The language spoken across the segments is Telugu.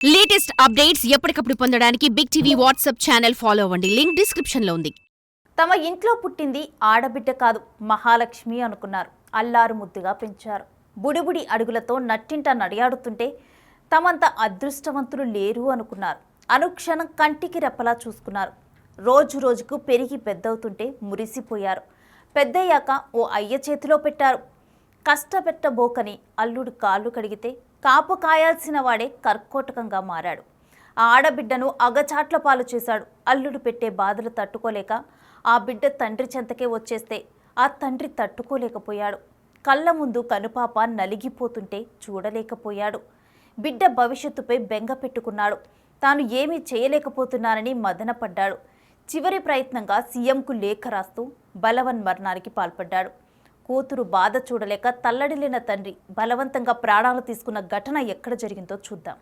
లేటెస్ట్ అప్డేట్స్ ఎప్పటికప్పుడు పొందడానికి big TV WhatsApp channel follow అవ్వండి. లింక్ డిస్క్రిప్షన్ లో ఉంది. తమ ఇంట్లో పుట్టింది ఆడబిడ్డ కాదు, మహాలక్ష్మి అనుకున్నారు. అల్లారు ముద్దుగా పెంచారు. బుడిబుడి అడుగులతో నట్టింట నడియాడుతుంటే తమంత అదృష్టవంతులు లేరు అనుకున్నారు. అనుక్షణం కంటికి రెప్పలా చూసుకున్నారు. రోజు రోజుకు పెరిగి పెద్దవుతుంటే మురిసిపోయారు. పెద్దయ్యాక ఓ అయ్య చేతిలో పెట్టారు. కష్టపెట్టబోకని అల్లుడు కాళ్ళు కడిగితే కాపు కాయాల్సిన వాడే కర్కోటకంగా మారాడు. ఆ ఆడబిడ్డను అగచాట్ల పాలు చేశాడు. అల్లుడు పెట్టే బాధలు తట్టుకోలేక ఆ బిడ్డ తండ్రి చెంతకే వచ్చేస్తే ఆ తండ్రి తట్టుకోలేకపోయాడు. కళ్ళ ముందు కనుపాప నలిగిపోతుంటే చూడలేకపోయాడు. బిడ్డ భవిష్యత్తుపై బెంగ పెట్టుకున్నాడు. తాను ఏమీ చేయలేకపోతున్నానని మదనపడ్డాడు. చివరి ప్రయత్నంగా సీఎంకు లేఖ రాస్తూ బలవన్ మరణానికి పాల్పడ్డాడు. కూతురు బాధ చూడలేక తల్లడిల్లిన తండ్రి బలవంతంగా ప్రాణాలు తీసుకున్న ఘటన ఎక్కడ జరిగిందో చూద్దాం.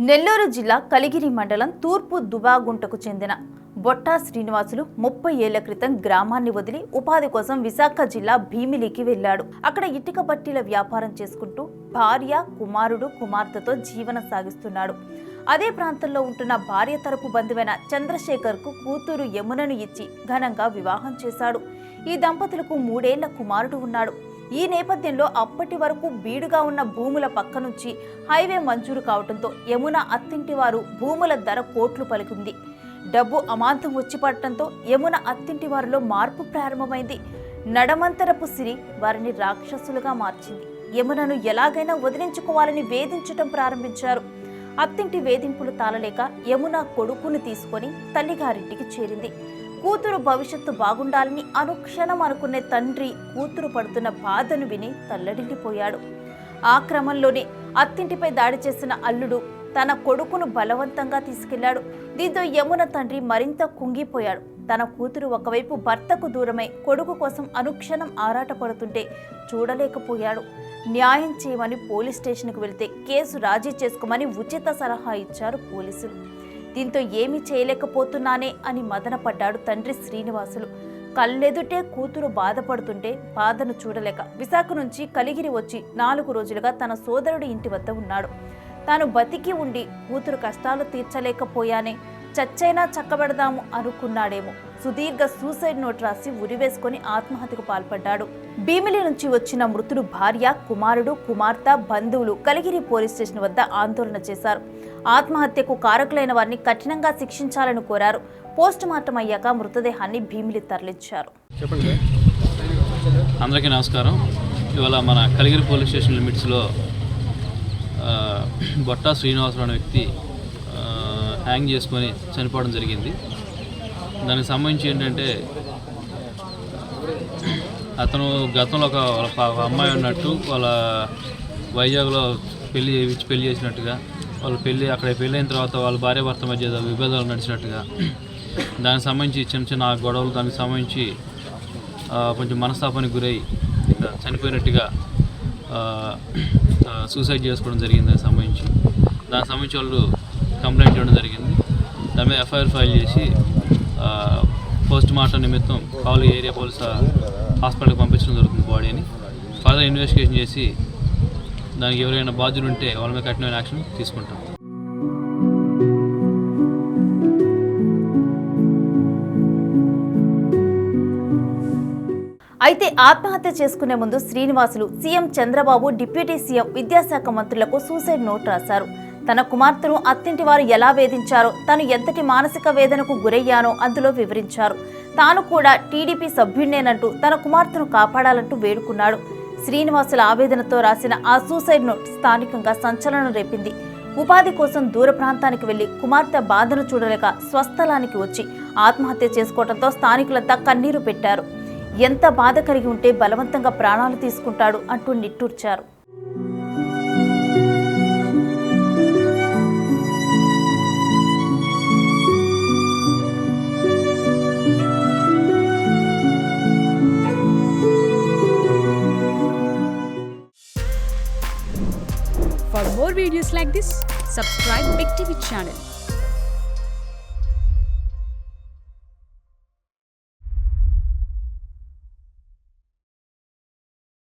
నెల్లూరు జిల్లా కలిగిరి మండలం తూర్పు దుబాగుంటకు చెందిన బొట్టా శ్రీనివాసులు 30 ఏళ్ల క్రితం గ్రామాన్ని వదిలి ఉపాధి కోసం విశాఖ జిల్లా భీమిలికి వెళ్లాడు. అక్కడ ఇటుక బట్టీల వ్యాపారం చేసుకుంటూ భార్య, కుమారుడు, కుమార్తెతో జీవనం సాగిస్తున్నాడు. అదే ప్రాంతంలో ఉంటున్న భార్య తరపు బంధువైన చంద్రశేఖర్కు కూతురు యమునను ఇచ్చి ఘనంగా వివాహం చేశాడు. ఈ దంపతులకు 3 ఏళ్ల కుమారుడు ఉన్నాడు. ఈ నేపథ్యంలో అప్పటి వరకు బీడుగా ఉన్న భూముల పక్క నుంచి హైవే మంజూరు కావడంతో యమున అత్తింటి వారు భూముల ధర కోట్లు పలికింది. డబ్బు అమాంతం వచ్చి పడటంతో యమున అత్తింటి వారిలో మార్పు ప్రారంభమైంది. నడమంతరపు సిరి వారిని రాక్షసులుగా మార్చింది. యమునను ఎలాగైనా వదిలించుకోవాలని వేధించటం ప్రారంభించారు. అత్తింటి వేధింపులు తాళలేక యమున కొడుకుని తీసుకొని తల్లిగారింటికి చేరింది. కూతురు భవిష్యత్తు బాగుండాలని అనుక్షణం అనుకునే తండ్రి కూతురు పడుతున్న బాధను విని తల్లడిల్లిపోయాడు. ఆ క్రమంలోనే అత్తింటిపై దాడి చేసిన అల్లుడు తన కొడుకును బలవంతంగా తీసుకెళ్లాడు. దీంతో యమున తండ్రి మరింత కుంగిపోయాడు. తన కూతురు ఒకవైపు భర్తకు దూరమై కొడుకు కోసం అనుక్షణం ఆరాటపడుతుంటే చూడలేకపోయాడు. న్యాయం చేయమని పోలీస్ స్టేషన్కు వెళ్తే కేసు రాజీ చేసుకోమని ఉచిత సలహా ఇచ్చారు పోలీసులు. దీంతో ఏమీ చేయలేకపోతున్నానే అని మదనపడ్డాడు తండ్రి శ్రీనివాసులు. కళ్ళెదుటే కూతురు బాధపడుతుంటే బాధను చూడలేక విశాఖ నుంచి కలిగిరి వచ్చి 4 రోజులుగా తన సోదరుడి ఇంటి వద్ద ఉన్నాడు. తాను బతికి ఉండి కూతురు కష్టాలు తీర్చలేకపోయానే, చచ్చైనా చక్కబెడదాము అనుకున్నాడేమో. సుదీర్ఘ సూసైడ్ నోట్ రాసి ఉరివేసుకొని ఆత్మహత్యకు పాల్పడ్డాడు. భీమిలి నుంచి వచ్చిన మృతుడు భార్య, కుమారుడు, కుమార్తె, బంధువులు కలిగిరి పోలీస్ స్టేషన్ వద్ద ఆందోళన చేశారు. ఆత్మహత్యకు కారకులైన వారిని కఠినంగా శిక్షించాలని కోరారు. పోస్ట్ మార్టం అయ్యాక మృతదేహాన్ని భీమిలి తరలించారు. అందరికీ నమస్కారం. ఇవాళ మన కలిగిరి పోలీస్ స్టేషన్ లిమిట్స్లో బొట్టా శ్రీనివాసరావు అనే వ్యక్తి హ్యాంగ్ చేసుకొని చనిపోవడం జరిగింది. దానికి సంబంధించి ఏంటంటే అతను గతంలో ఒక అమ్మాయి ఉన్నట్టు, వాళ్ళ వైజాగ్లో పెళ్లి చేసినట్టుగా, వాళ్ళ అక్కడ పెళ్ళి అయిన తర్వాత వాళ్ళ భార్యాభర్త మధ్య విభేదాలు నడిచినట్టుగా, దానికి సంబంధించి చిన్న చిన్న గొడవలు, దానికి సంబంధించి కొంచెం మనస్తాపానికి గురై చనిపోయినట్టుగా సూసైడ్ చేసుకోవడం జరిగింది. దానికి సంబంధించి వాళ్ళు కంప్లైంట్ చేయడం జరిగింది. దాని మీద ఎఫ్ఐఆర్ ఫైల్ చేసి పోస్ట్ మార్టం నిమిత్తం కావలి ఏరియా పోలీస్ హాస్పిటల్కి పంపించడం జరుగుతుంది. బాడీని ఫర్దర్ ఇన్వెస్టిగేషన్ చేసి దానికి ఎవరైనా బాధ్యులు ఉంటే వాళ్ళ మీద కఠినమైన యాక్షన్ తీసుకుంటాం. అయితే ఆత్మహత్య చేసుకునే ముందు Srinivasulu CM Chandrababu, deputy CM, విద్యాశాఖ మంత్రులకు సూసైడ్ నోట్ రాశారు. తన కుమార్తెను అత్తింటి వారు ఎలా వేధించారో, తాను ఎంతటి మానసిక వేదనకు గురయ్యానో అందులో వివరించారు. తాను కూడా టీడీపీ సభ్యుడినేనంటూ తన కుమార్తెను కాపాడాలంటూ వేడుకున్నాడు. శ్రీనివాసుల ఆవేదనతో రాసిన ఆ సూసైడ్ నోట్ స్థానికంగా సంచలనం రేపింది. ఉపాధి కోసం దూర ప్రాంతానికి వెళ్లి కుమార్తె బాధను చూడలేక స్వస్థలానికి వచ్చి ఆత్మహత్య చేసుకోవడంతో స్థానికులంతా కన్నీరు పెట్టారు. ఎంత బాధ కలిగి ఉంటే బలవంతంగా ప్రాణాలు తీసుకుంటాడు అంటూ నిట్టూర్చారు. For more videos like this, Subscribe Big TV channel